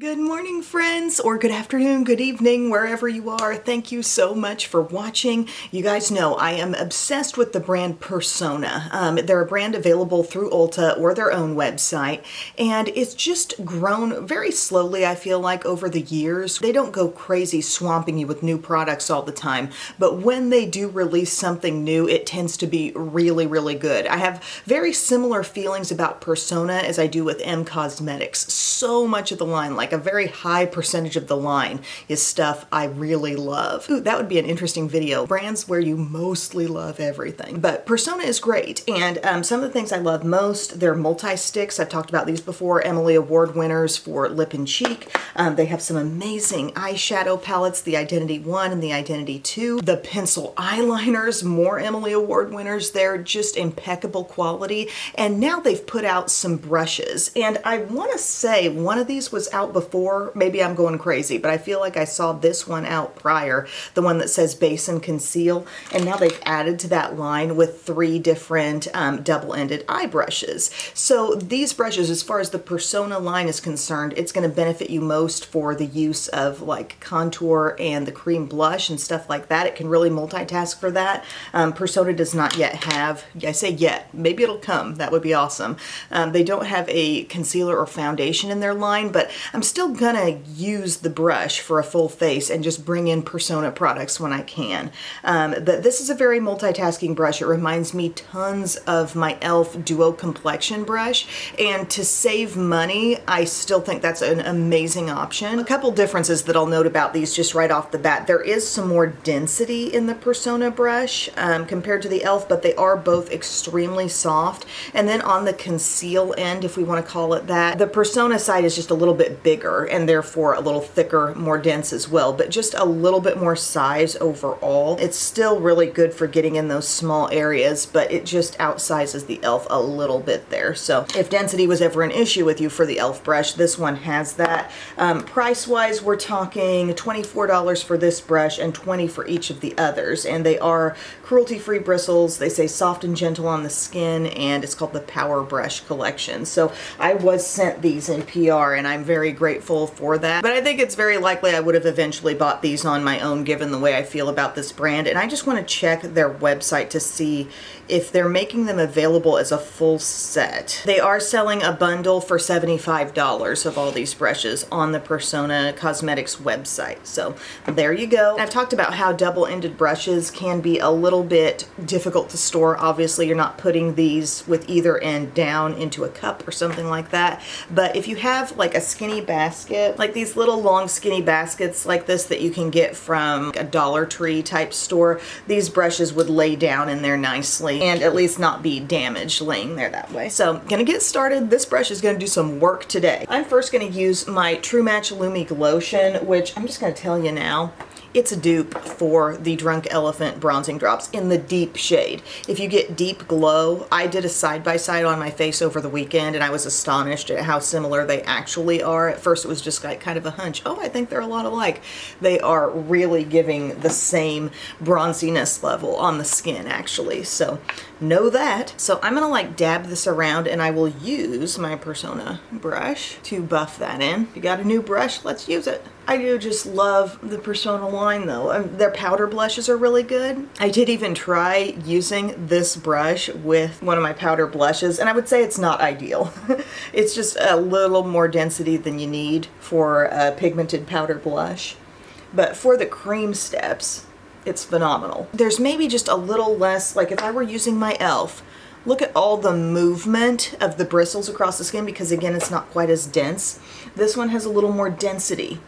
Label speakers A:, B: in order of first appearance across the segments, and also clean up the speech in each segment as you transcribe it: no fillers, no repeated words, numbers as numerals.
A: Good morning, friends, or good afternoon, good evening, wherever you are. Thank you so much for watching. You guys know I am obsessed with the brand Persona. They're a brand available through Ulta or their own website, and it's just grown very slowly, I feel like, over the years. They don't go crazy swamping you with new products all the time, but when they do release something new, it tends to be really, really good. I have very similar feelings about Persona as I do with M Cosmetics. So much of the line, like a very high percentage of the line, is stuff I really love. Ooh, that would be an interesting video. Brands where you mostly love everything. But Persona is great, and some of the things I love most, they're multi-sticks. I've talked about these before. Emily Award winners for lip and cheek. They have some amazing eyeshadow palettes, the Identity 1 and the Identity 2. The pencil eyeliners, more Emily Award winners. They're just impeccable quality. And now they've put out some brushes. And I want to say one of these was out before. Maybe I'm going crazy, but I feel like I saw this one out prior, the one that says Base and Conceal, and now they've added to that line with 3 different double-ended eye brushes. So these brushes, as far as the Persona line is concerned, it's going to benefit you most for the use of like contour and the cream blush and stuff like that. It can really multitask for that. Persona does not yet have, I say yet, maybe it'll come, that would be awesome. They don't have a concealer or foundation in their line, but I'm still gonna use the brush for a full face and just bring in Persona products when I can. But this is a very multitasking brush. It reminds me tons of my e.l.f. Duo Complexion brush, and to save money, I still think that's an amazing option. A couple differences that I'll note about these just right off the bat. There is some more density in the Persona brush compared to the e.l.f., but they are both extremely soft. And then on the conceal end, if we want to call it that, the Persona side is just a little bit bigger and therefore a little thicker, more dense as well, but just a little bit more size overall. It's still really good for getting in those small areas, but it just outsizes the e.l.f. a little bit there. So if density was ever an issue with you for the e.l.f. brush, this one has that. Price-wise, we're talking $24 for this brush and $20 for each of the others, and they are cruelty-free bristles. They say soft and gentle on the skin, and it's called the Power Brush Collection. So I was sent these in PR, and I'm very grateful for that. But I think it's very likely I would have eventually bought these on my own given the way I feel about this brand. And I just want to check their website to see if they're making them available as a full set. They are selling a bundle for $75 of all these brushes on the Persona Cosmetics website. So there you go. I've talked about how double-ended brushes can be a little bit difficult to store. Obviously, you're not putting these with either end down into a cup or something like that. But if you have like a skinny basket, like these little long skinny baskets like this that you can get from a Dollar Tree type store, these brushes would lay down in there nicely and at least not be damaged laying there that way. So gonna get started. This brush is gonna do some work today. I'm first gonna use my True Match Lumi Glotion, which I'm just gonna tell you now, it's a dupe for the Drunk Elephant Bronzing Drops in the deep shade. If you get deep glow, I did a side-by-side on my face over the weekend, and I was astonished at how similar they actually are. At first it was just like kind of a hunch. Oh, I think they're a lot alike. They are really giving the same bronziness level on the skin, actually. So know that. So I'm gonna like dab this around, and I will use my Persona brush to buff that in. If you got a new brush, let's use it. I do just love the Persona line though. Their powder blushes are really good. I did even try using this brush with one of my powder blushes, and I would say it's not ideal. It's just a little more density than you need for a pigmented powder blush. But for the cream steps, it's phenomenal. There's maybe just a little less, like if I were using my e.l.f., look at all the movement of the bristles across the skin, because again, it's not quite as dense. This one has a little more density,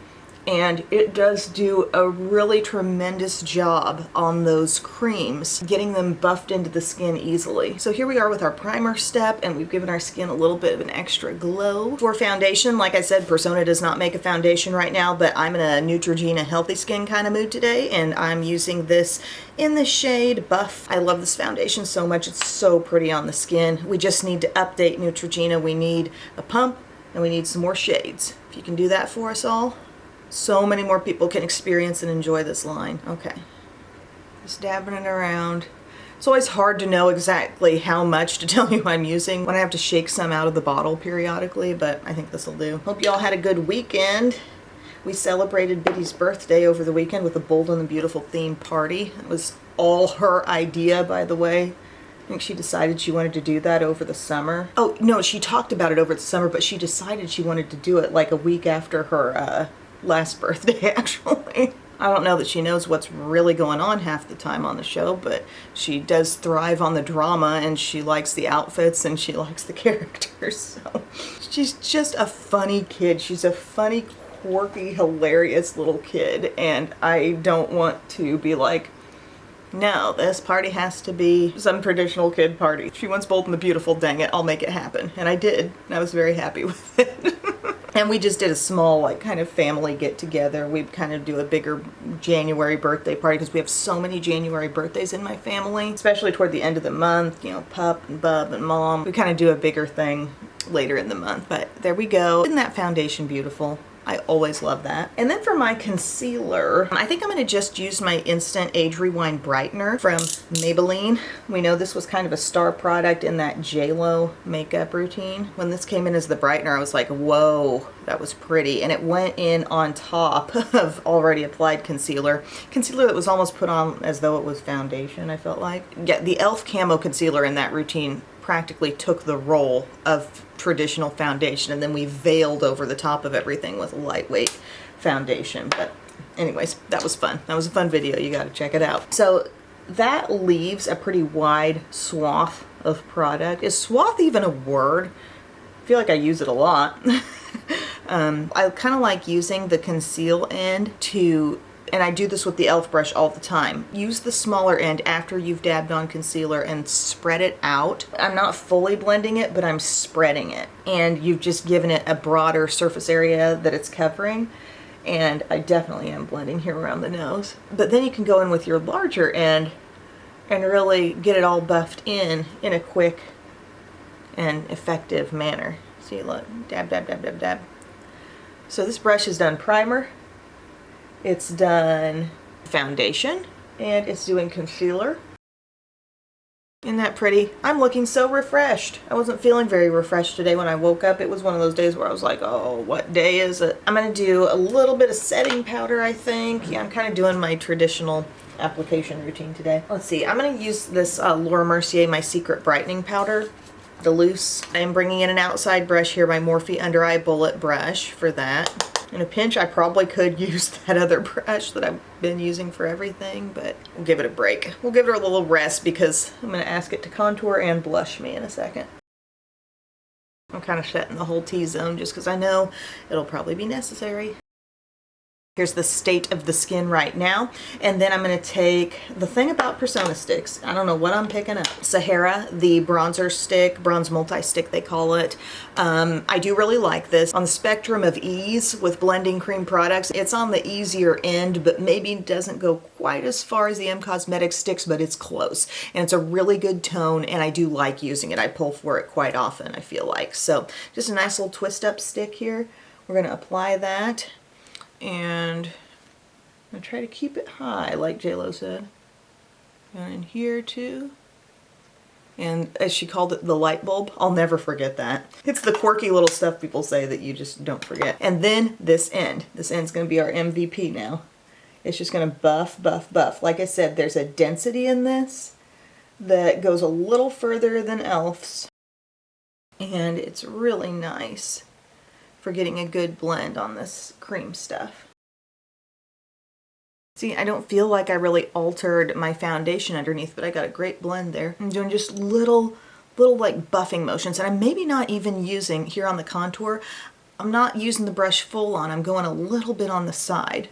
A: and it does do a really tremendous job on those creams, getting them buffed into the skin easily. So here we are with our primer step, and we've given our skin a little bit of an extra glow. For foundation, like I said, Persona does not make a foundation right now, but I'm in a Neutrogena healthy skin kind of mood today, and I'm using this in the shade Buff. I love this foundation so much. It's so pretty on the skin. We just need to update Neutrogena. We need a pump, and we need some more shades. If you can do that for us all, so many more people can experience and enjoy this line. Okay, just dabbing it around. It's always hard to know exactly how much to tell you I'm using when I have to shake some out of the bottle periodically, but I think this will do. Hope you all had a good weekend. We celebrated Biddy's birthday over the weekend with a Bold and the Beautiful theme party. It was all her idea, by the way. I think she decided she wanted to do that over the summer. Oh, no, she talked about it over the summer, but she decided she wanted to do it like a week after her last birthday, actually. I don't know that she knows what's really going on half the time on the show, but she does thrive on the drama, and she likes the outfits, and she likes the characters. So she's just a funny kid. She's a funny, quirky, hilarious little kid, and I don't want to be like, no, this party has to be some traditional kid party. She wants Bold and the Beautiful, dang it, I'll make it happen. And I did, and I was very happy with it. And we just did a small, like, kind of family get-together. We kind of do a bigger January birthday party because we have so many January birthdays in my family, especially toward the end of the month. You know, Pup and Bub and Mom. We kind of do a bigger thing later in the month. But there we go. Isn't that foundation beautiful? I always love that. And then for my concealer, I think I'm going to just use my Instant Age Rewind Brightener from Maybelline. We know this was kind of a star product in that JLo makeup routine. When this came in as the brightener, I was like, whoa, that was pretty. And it went in on top of already applied concealer. Concealer that was almost put on as though it was foundation, I felt like. Yeah, the e.l.f. Camo Concealer in that routine practically took the role of traditional foundation, and then we veiled over the top of everything with a lightweight foundation. But anyways, that was fun. That was a fun video. You got to check it out. So that leaves a pretty wide swath of product. Is swath even a word? I feel like I use it a lot. I kind of like using the conceal end to, and I do this with the e.l.f. brush all the time. Use the smaller end after you've dabbed on concealer and spread it out. I'm not fully blending it, but I'm spreading it. And you've just given it a broader surface area that it's covering. And I definitely am blending here around the nose. But then you can go in with your larger end and really get it all buffed in a quick and effective manner. See, look, dab, dab, dab, dab, dab. So this brush has done primer. It's done foundation, and it's doing concealer. Isn't that pretty? I'm looking so refreshed. I wasn't feeling very refreshed today when I woke up. It was one of those days where I was like, oh, what day is it? I'm going to do a little bit of setting powder, I think. Yeah, I'm kind of doing my traditional application routine today. Let's see. I'm going to use this Laura Mercier My Secret Brightening Powder, the loose. I'm bringing in an outside brush here, my Morphe Under Eye Bullet brush for that. In a pinch, I probably could use that other brush that I've been using for everything, but we'll give it a break. We'll give it a little rest because I'm going to ask it to contour and blush me in a second. I'm kind of setting the whole T-zone just because I know it'll probably be necessary. Here's the state of the skin right now. And then I'm going to take the thing about Persona sticks. I don't know what I'm picking up. Sahara, the bronzer stick, bronze multi-stick they call it. I do really like this. On the spectrum of ease with blending cream products, it's on the easier end, but maybe doesn't go quite as far as the M Cosmetics sticks, but it's close. And it's a really good tone, and I do like using it. I pull for it quite often, I feel like. So just a nice little twist up stick here. We're going to apply that. And I'm going to try to keep it high, like JLo said. And in here too. And as she called it, the light bulb. I'll never forget that. It's the quirky little stuff people say that you just don't forget. And then this end. This end's going to be our MVP now. It's just going to buff, buff, buff. Like I said, there's a density in this that goes a little further than e.l.f.'s. And it's really nice for getting a good blend on this cream stuff. See, I don't feel like I really altered my foundation underneath, but I got a great blend there. I'm doing just little like buffing motions, and I'm maybe not even using, here on the contour, I'm not using the brush full on, I'm going a little bit on the side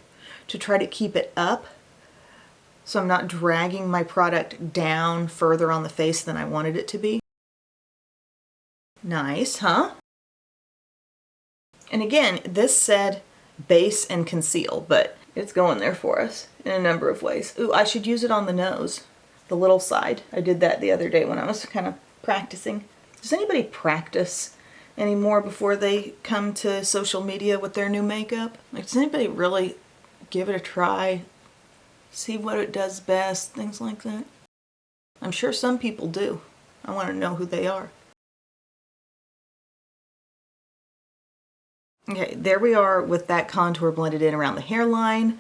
A: to try to keep it up, so I'm not dragging my product down further on the face than I wanted it to be. Nice, huh? And again, this said base and conceal, but it's going there for us in a number of ways. Ooh, I should use it on the nose, the little side. I did that the other day when I was kind of practicing. Does anybody practice anymore before they come to social media with their new makeup? Like, does anybody really give it a try, see what it does best, things like that? I'm sure some people do. I want to know who they are. Okay, there we are with that contour blended in around the hairline,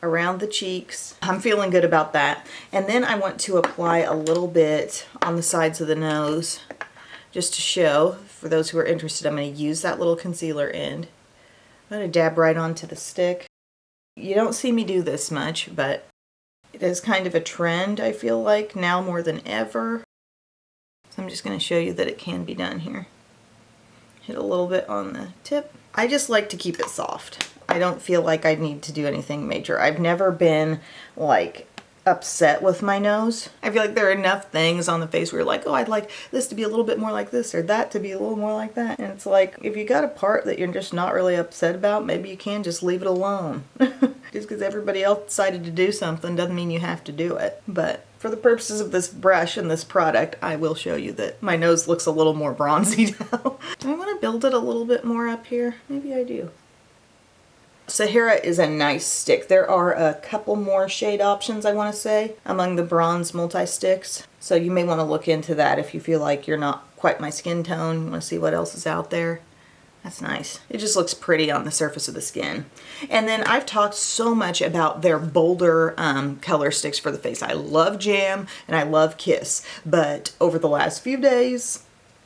A: around the cheeks. I'm feeling good about that. And then I want to apply a little bit on the sides of the nose just to show. For those who are interested, I'm going to use that little concealer end. I'm going to dab right onto the stick. You don't see me do this much, but it is kind of a trend, I feel like, now more than ever. So I'm just going to show you that it can be done here. Hit a little bit on the tip. I just like to keep it soft. I don't feel like I need to do anything major. I've never been like upset with my nose. I feel like there are enough things on the face where you're like, oh, I'd like this to be a little bit more like this or that to be a little more like that. And it's like, if you got a part that you're just not really upset about, maybe you can just leave it alone. Just because everybody else decided to do something doesn't mean you have to do it. But for the purposes of this brush and this product, I will show you that my nose looks a little more bronzy now. Do I want to build it a little bit more up here? Maybe I do. Sahara is a nice stick. There are a couple more shade options, I want to say, among the bronze multi-sticks. So you may want to look into that if you feel like you're not quite my skin tone. You want to see what else is out there. That's nice. It just looks pretty on the surface of the skin. And then I've talked so much about their bolder color sticks for the face. I love Jam and I love Kiss, but over the last few days,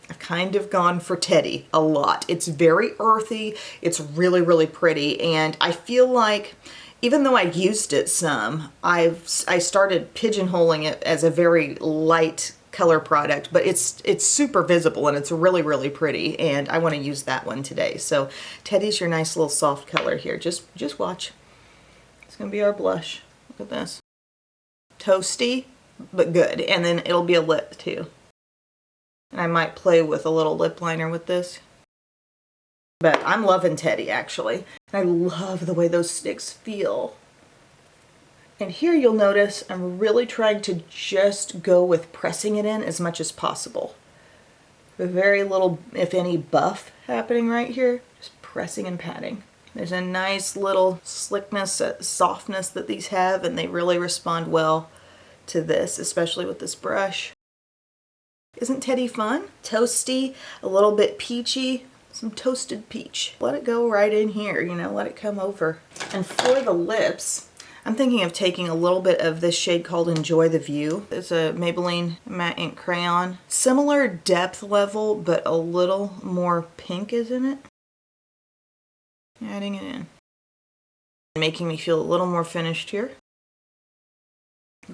A: I've kind of gone for Teddy a lot. It's very earthy. It's really, really pretty. And I feel like even though I've used it some, I started pigeonholing it as a very light color product, but it's super visible and it's really, really pretty, and I want to use that one today. So Teddy's your nice little soft color here. Just watch. It's gonna be our blush. Look at this. Toasty, but good. And then it'll be a lip too. And I might play with a little lip liner with this. But I'm loving Teddy actually. I love the way those sticks feel. And here you'll notice I'm really trying to just go with pressing it in as much as possible. Very little, if any, buff happening right here. Just pressing and patting. There's a nice little slickness, softness that these have, and they really respond well to this, especially with this brush. Isn't Teddy fun? Toasty, a little bit peachy. Some toasted peach. Let it go right in here, you know, let it come over. And for the lips, I'm thinking of taking a little bit of this shade called Enjoy the View. It's a Maybelline matte ink crayon. Similar depth level, but a little more pink, isn't it? Adding it in. Making me feel a little more finished here.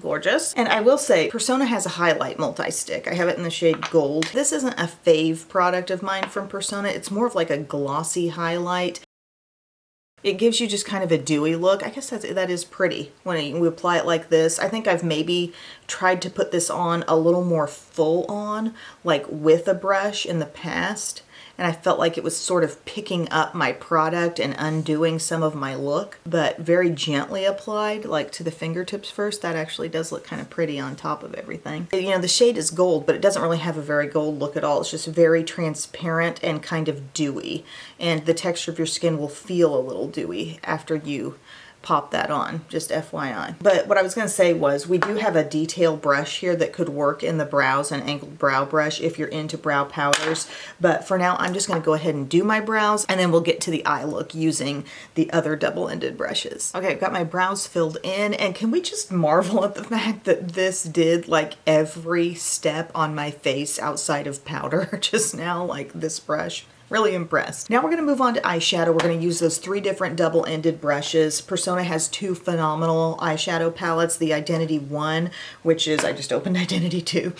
A: Gorgeous. And I will say, Persona has a highlight multi-stick. I have it in the shade Gold. This isn't a fave product of mine from Persona. It's more of like a glossy highlight. It gives you just kind of a dewy look. I guess that is pretty when we apply it like this. I think I've maybe tried to put this on a little more full on, like with a brush in the past. And I felt like it was sort of picking up my product and undoing some of my look, but very gently applied, like to the fingertips first. That actually does look kind of pretty on top of everything. You know, the shade is gold, but it doesn't really have a very gold look at all. It's just very transparent and kind of dewy. And the texture of your skin will feel a little dewy after you pop that on, just FYI. But what I was going to say was we do have a detail brush here that could work in the brows, an angled brow brush if you're into brow powders. But for now, I'm just going to go ahead and do my brows, and then we'll get to the eye look using the other double-ended brushes. Okay, I've got my brows filled in, and can we just marvel at the fact that this did like every step on my face outside of powder just now, like this brush? Really impressed. Now we're going to move on to eyeshadow. We're going to use those 3 different double-ended brushes. Persona has 2 phenomenal eyeshadow palettes. The Identity 1, which is, I just opened Identity 2.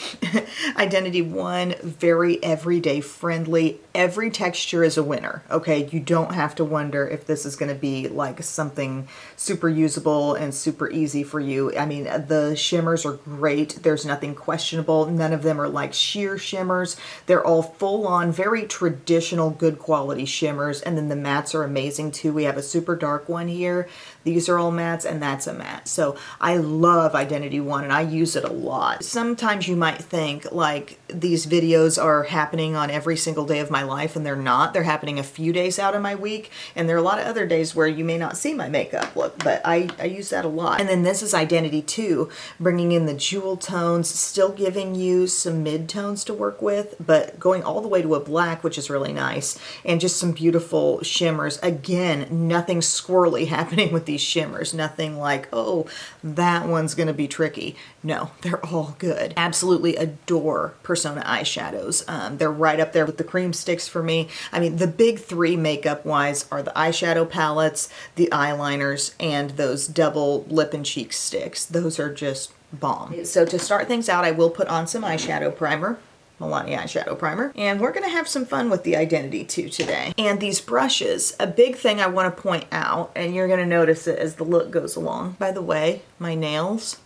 A: Identity 1, very everyday friendly. Every texture is a winner, okay? You don't have to wonder if this is going to be like something super usable and super easy for you. I mean, the shimmers are great. There's nothing questionable. None of them are like sheer shimmers. They're all full-on, very traditional original good quality shimmers, and then the mattes are amazing too. We have a super dark one here. These are all mattes, and that's a matte. So I love Identity One, and I use it a lot. Sometimes you might think like these videos are happening on every single day of my life, and they're not. They're happening a few days out of my week, and there are a lot of other days where you may not see my makeup look, but I use that a lot. And then this is Identity 2, bringing in the jewel tones, still giving you some mid-tones to work with, but going all the way to a black, which is really nice, and just some beautiful shimmers. Again, nothing squirrely happening with these shimmers. Nothing like, oh, that one's gonna be tricky. No, they're all good. Absolutely adore Persona eyeshadows. They're right up there with the cream sticks for me. I mean, the big three makeup-wise are the eyeshadow palettes, the eyeliners, and those double lip and cheek sticks. Those are just bomb. So to start things out, I will put on some eyeshadow primer. Milani eyeshadow primer, and we're gonna have some fun with the Identity 2 today. And these brushes, a big thing I want to point out, and you're gonna notice it as the look goes along. By the way, my nails,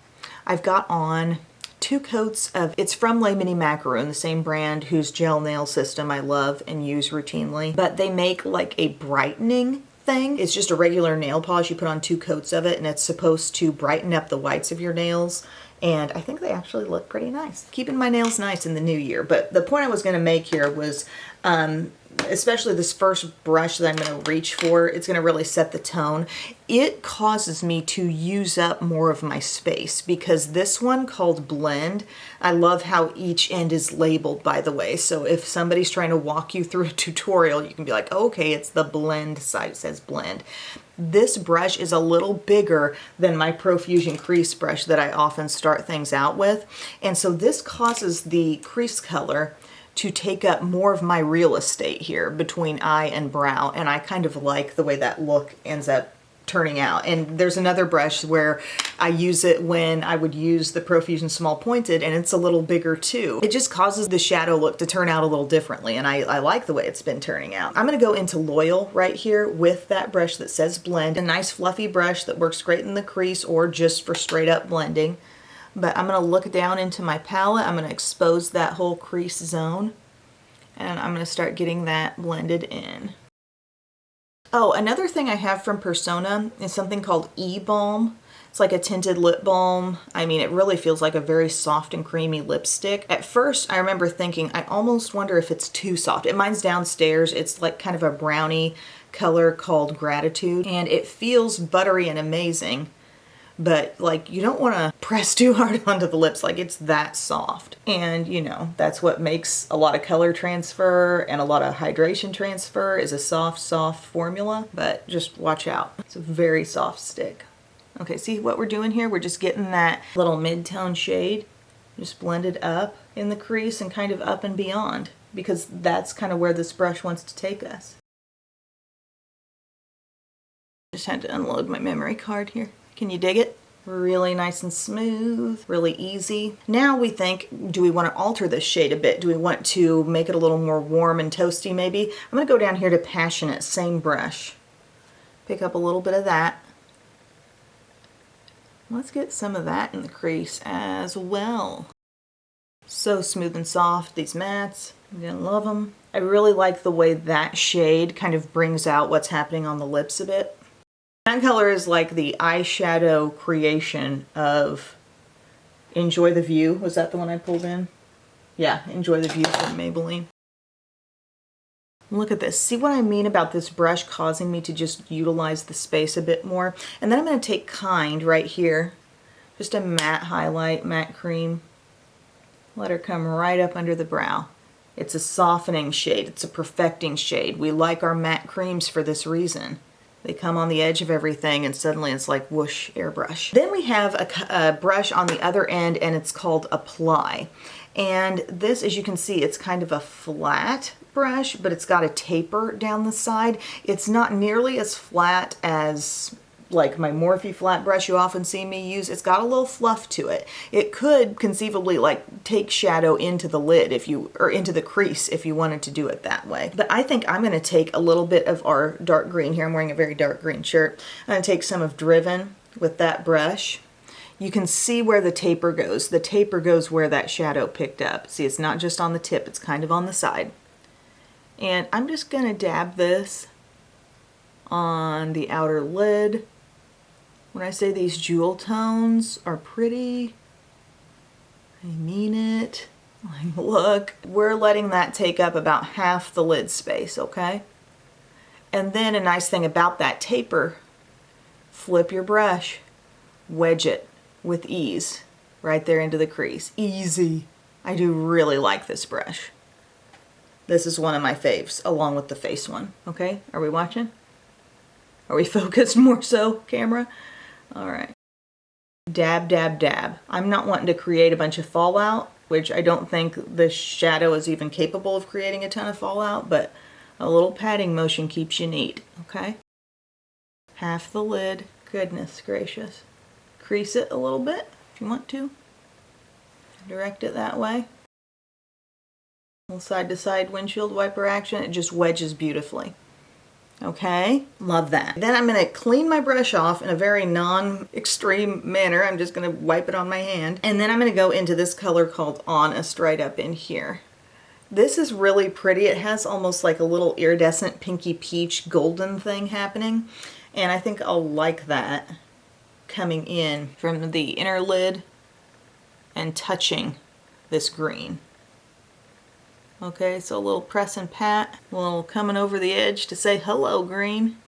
A: I've got on 2 coats of, it's from Les Mini Macaroon, the same brand whose gel nail system I love and use routinely, but they make like a brightening thing. It's just a regular nail polish. You put on 2 coats of it, and it's supposed to brighten up the whites of your nails. And I think they actually look pretty nice. Keeping my nails nice in the new year. But the point I was gonna make here was, especially this first brush that I'm gonna reach for, it's gonna really set the tone. It causes me to use up more of my space, because this one called Blend, I love how each end is labeled, by the way. So if somebody's trying to walk you through a tutorial, you can be like, oh, okay, it's the blend side, it says Blend. This brush is a little bigger than my Profusion crease brush that I often start things out with. And so this causes the crease color to take up more of my real estate here between eye and brow. And I kind of like the way that look ends up turning out. And there's another brush where I use it when I would use the Profusion Small Pointed, and it's a little bigger too. It just causes the shadow look to turn out a little differently, and I like the way it's been turning out. I'm gonna go into Loyal right here with that brush that says Blend, a nice fluffy brush that works great in the crease or just for straight up blending. But I'm gonna look down into my palette, I'm gonna expose that whole crease zone, and I'm gonna start getting that blended in. Oh, another thing I have from Persona is something called E-Balm. It's like a tinted lip balm. I mean, it really feels like a very soft and creamy lipstick. At first, I remember thinking, I almost wonder if it's too soft. And mine's downstairs. It's like kind of a brownie color called Gratitude. And it feels buttery and amazing. But like, you don't want to press too hard onto the lips, like it's that soft. And you know, that's what makes a lot of color transfer and a lot of hydration transfer, is a soft formula, but just watch out. It's a very soft stick. Okay, see what we're doing here? We're just getting that little mid-tone shade just blended up in the crease and kind of up and beyond, because that's kind of where this brush wants to take us. Just had to unload my memory card here. Can you dig it? Really nice and smooth, really easy. Now we think, do we want to alter this shade a bit? Do we want to make it a little more warm and toasty maybe? I'm gonna go down here to Passionate, same brush. Pick up a little bit of that. Let's get some of that in the crease as well. So smooth and soft, these mattes. I'm gonna love them. I really like the way that shade kind of brings out what's happening on the lips a bit. That color is like the eyeshadow creation of Enjoy the View. Was that the one I pulled in? Yeah, Enjoy the View from Maybelline. Look at this. See what I mean about this brush causing me to just utilize the space a bit more? And then I'm going to take Kind right here. Just a matte highlight, matte cream. Let her come right up under the brow. It's a softening shade. It's a perfecting shade. We like our matte creams for this reason. They come on the edge of everything and suddenly it's like whoosh, airbrush. Then we have a brush on the other end, and it's called Apply. And this, as you can see, it's kind of a flat brush, but it's got a taper down the side. It's not nearly as flat as like my Morphe flat brush you often see me use. It's got a little fluff to it. It could conceivably like take shadow into the lid if you, or into the crease if you wanted to do it that way. But I think I'm gonna take a little bit of our dark green here. I'm wearing a very dark green shirt. I'm gonna take some of Driven with that brush. You can see where the taper goes. The taper goes where that shadow picked up. See, it's not just on the tip, it's kind of on the side. And I'm just gonna dab this on the outer lid. When I say these jewel tones are pretty, I mean it. Like, look, we're letting that take up about half the lid space, okay? And then a nice thing about that taper, flip your brush, wedge it with ease right there into the crease. Easy. I do really like this brush. This is one of my faves, along with the face one, okay? Are we watching? Are we focused more so, camera? All right. Dab, dab, dab. I'm not wanting to create a bunch of fallout, which I don't think this shadow is even capable of creating a ton of fallout, but a little patting motion keeps you neat, okay? Half the lid. Goodness gracious. Crease it a little bit if you want to. Direct it that way. Little side to side windshield wiper action. It just wedges beautifully. Okay, love that. Then I'm going to clean my brush off in a very non-extreme manner. I'm just going to wipe it on my hand. And then I'm going to go into this color called Honest right up in here. This is really pretty. It has almost like a little iridescent pinky peach golden thing happening. And I think I'll like that coming in from the inner lid and touching this green. Okay, so a little press and pat, a little coming over the edge to say hello, green.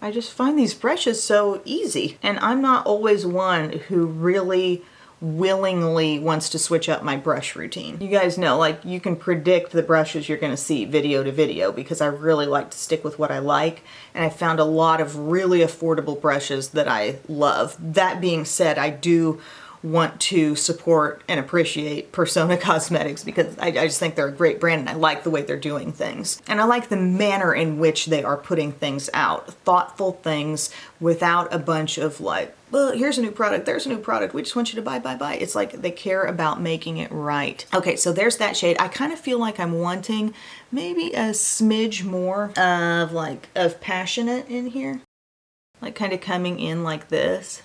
A: I just find these brushes so easy, and I'm not always one who really willingly wants to switch up my brush routine. You guys know, like, you can predict the brushes you're going to see video to video because I really like to stick with what I like, and I found a lot of really affordable brushes that I love. That being said, I do want to support and appreciate Persona Cosmetics because I just think they're a great brand and I like the way they're doing things. And I like the manner in which they are putting things out. Thoughtful things without a bunch of like, well, here's a new product, there's a new product, we just want you to buy, buy, buy. It's like they care about making it right. Okay, so there's that shade. I kind of feel like I'm wanting maybe a smidge more of passionate in here. Like kind of coming in like this.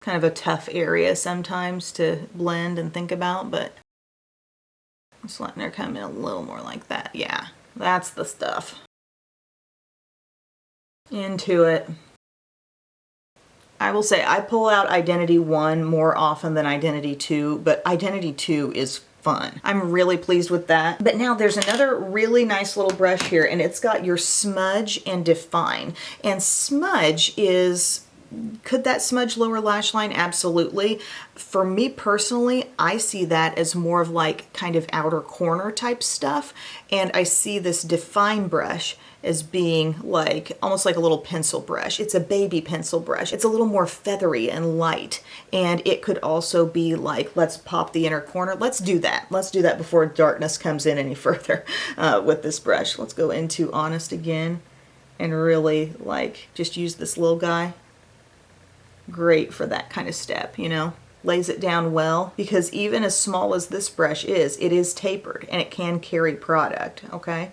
A: Kind of a tough area sometimes to blend and think about, but I'm just letting her come in a little more like that. Yeah, that's the stuff. Into it. I will say I pull out Identity 1 more often than Identity 2, but Identity 2 is fun. I'm really pleased with that. But now there's another really nice little brush here, and it's got your smudge and define. And smudge is... Could that smudge lower lash line? Absolutely. For me personally, I see that as more of like kind of outer corner type stuff. And I see this define brush as being like almost like a little pencil brush. It's a baby pencil brush. It's a little more feathery and light. And it could also be like, let's pop the inner corner. Let's do that. Let's do that before darkness comes in any further with this brush. Let's go into Honest again and really like just use this little guy. Great for that kind of step, you know, lays it down well, because even as small as this brush is, it is tapered and it can carry product, okay?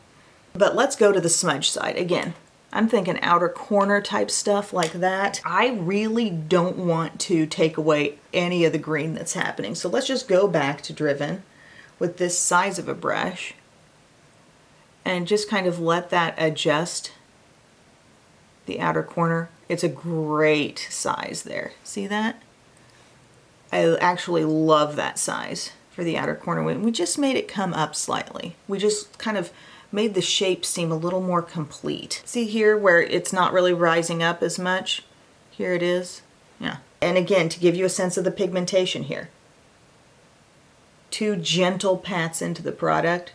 A: But let's go to the smudge side. Again, I'm thinking outer corner type stuff like that. I really don't want to take away any of the green that's happening. So let's just go back to Driven with this size of a brush and just kind of let that adjust the outer corner. It's a great size there. See that? I actually love that size for the outer corner. We just made it come up slightly. We just kind of made the shape seem a little more complete. See here where it's not really rising up as much? Here it is. Yeah. And again, to give you a sense of the pigmentation here. 2 gentle pats into the product.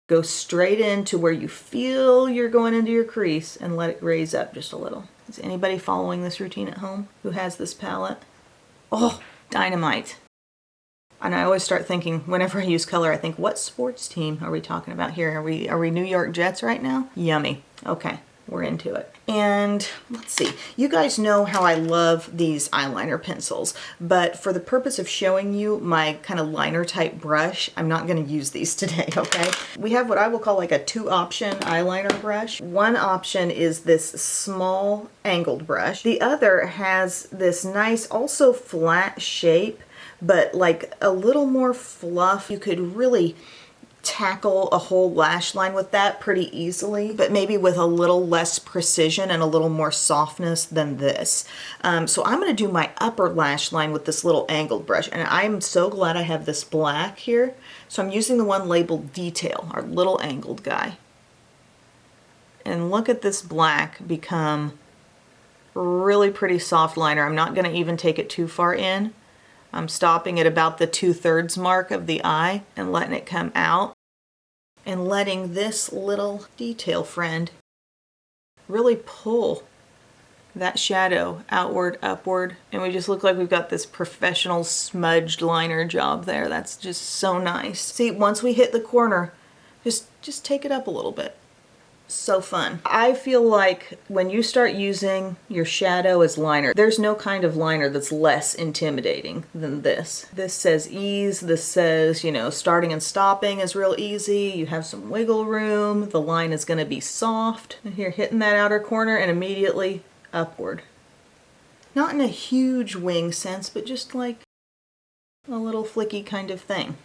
A: Go straight into where you feel you're going into your crease and let it raise up just a little. Is anybody following this routine at home who has this palette? Oh, dynamite. And I always start thinking, whenever I use color, I think, what sports team are we talking about here? Are we New York Jets right now? Yummy. Okay, we're into it. And let's see, you guys know how I love these eyeliner pencils, but for the purpose of showing you my kind of liner type brush, I'm not going to use these today, okay? We have what I will call like a 2-option eyeliner brush. One option is this small angled brush. The other has this nice, also flat shape, but like a little more fluff. You could really tackle a whole lash line with that pretty easily, but maybe with a little less precision and a little more softness than this. So I'm going to do my upper lash line with this little angled brush, and I'm so glad I have this black here. So I'm using the one labeled Detail, our little angled guy. And look at this black become really pretty soft liner. I'm not going to even take it too far in. I'm stopping at about the 2/3 mark of the eye and letting it come out and letting this little detail friend really pull that shadow outward, upward, and we just look like we've got this professional smudged liner job there. That's just so nice. See, once we hit the corner, just take it up a little bit. So fun. I feel like when you start using your shadow as liner, there's no kind of liner that's less intimidating than this. This says ease, this says, you know, starting and stopping is real easy. You have some wiggle room. The line is going to be soft. And you're hitting that outer corner and immediately upward. Not in a huge wing sense, but just like a little flicky kind of thing.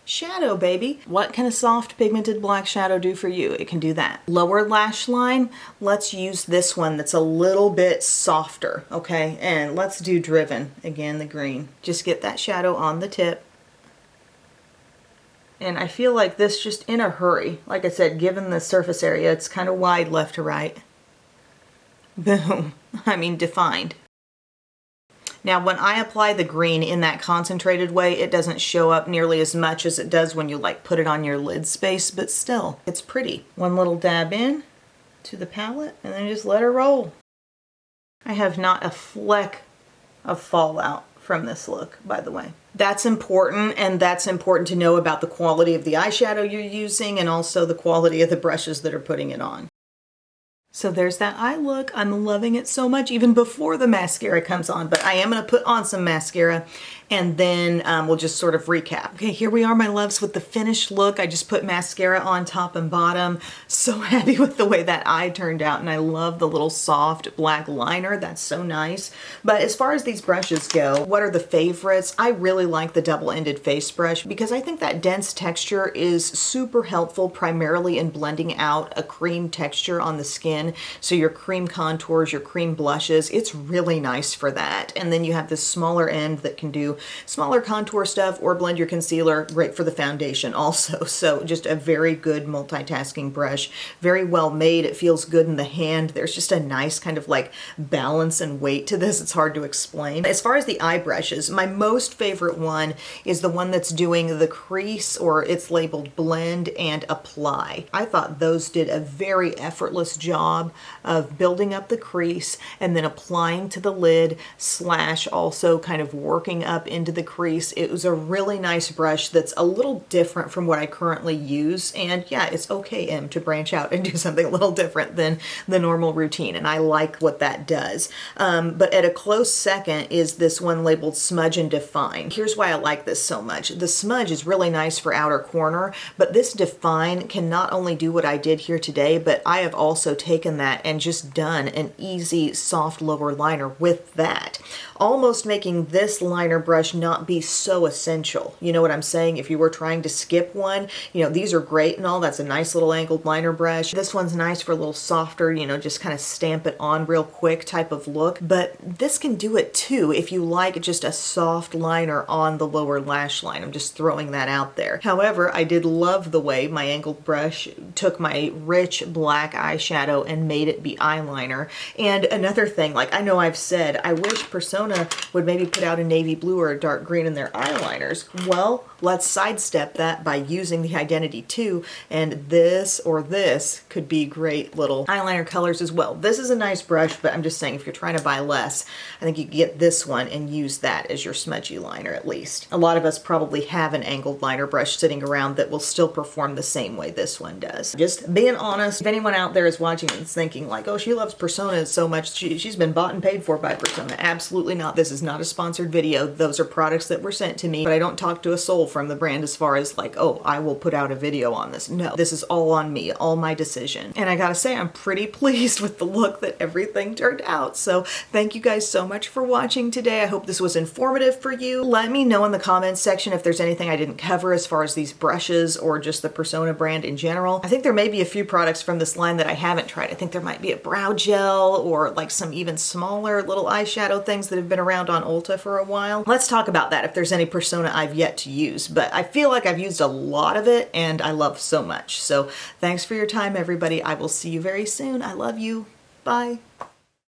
A: Shadow, baby. What can a soft pigmented black shadow do for you? It can do that. Lower lash line, let's use this one that's a little bit softer, okay? And let's do Driven, again, the green. Just get that shadow on the tip. And I feel like this just in a hurry. Like I said, given the surface area, it's kind of wide left to right. Boom. I mean, defined. Now, when I apply the green in that concentrated way, it doesn't show up nearly as much as it does when you like put it on your lid space, but still, it's pretty. One little dab in to the palette and then just let her roll. I have not a fleck of fallout from this look, by the way. That's important, and that's important to know about the quality of the eyeshadow you're using and also the quality of the brushes that are putting it on. So there's that eye look. I'm loving it so much even before the mascara comes on, but I am going to put on some mascara and then we'll just sort of recap. Okay, here we are, my loves, with the finished look. I just put mascara on top and bottom. So happy with the way that eye turned out, and I love the little soft black liner. That's so nice. But as far as these brushes go, what are the favorites? I really like the double-ended face brush because I think that dense texture is super helpful primarily in blending out a cream texture on the skin. So your cream contours, your cream blushes, it's really nice for that. And then you have this smaller end that can do smaller contour stuff or blend your concealer, great for the foundation also. So just a very good multitasking brush, very well made. It feels good in the hand. There's just a nice kind of like balance and weight to this. It's hard to explain. As far as the eye brushes, my most favorite one is the one that's doing the crease, or it's labeled blend and apply. I thought those did a very effortless job of building up the crease and then applying to the lid slash also kind of working up into the crease. It was a really nice brush that's a little different from what I currently use, and yeah, it's okay, Em, to branch out and do something a little different than the normal routine, and I like what that does. But at a close second is this one labeled Smudge and Define. Here's why I like this so much. The smudge is really nice for outer corner, but this Define can not only do what I did here today, but I have also taken that and just done an easy soft lower liner with that, almost making this liner brush not be so essential. You know what I'm saying? If you were trying to skip one, you know, these are great and all. That's a nice little angled liner brush. This one's nice for a little softer, you know, just kind of stamp it on real quick type of look. But this can do it too if you like just a soft liner on the lower lash line. I'm just throwing that out there. However, I did love the way my angled brush took my rich black eyeshadow and made it be eyeliner. And another thing, like I know I've said, I wish Persona would maybe put out a navy blue or a dark green in their eyeliners. Well, let's sidestep that by using the Identity 2, and this or this could be great little eyeliner colors as well. This is a nice brush, but I'm just saying if you're trying to buy less, I think you can get this one and use that as your smudgy liner at least. A lot of us probably have an angled liner brush sitting around that will still perform the same way this one does. Just being honest, if anyone out there is watching and is thinking like, oh, she loves Persona so much, she's been bought and paid for by Persona. Absolutely not. This is not a sponsored video. Those are products that were sent to me, but I don't talk to a soul from the brand as far as like, oh, I will put out a video on this. No, this is all on me, all my decision. And I gotta say, I'm pretty pleased with the look that everything turned out. So thank you guys so much for watching today. I hope this was informative for you. Let me know in the comments section if there's anything I didn't cover as far as these brushes or just the Persona brand in general. I think there may be a few products from this line that I haven't tried. I think there might be a brow gel or like some even smaller little eyeshadow things that have been around on Ulta for a while. Let's talk about that if there's any Persona I've yet to use, but I feel like I've used a lot of it and I love so much. So thanks for your time, everybody. I will see you very soon. I love you. Bye.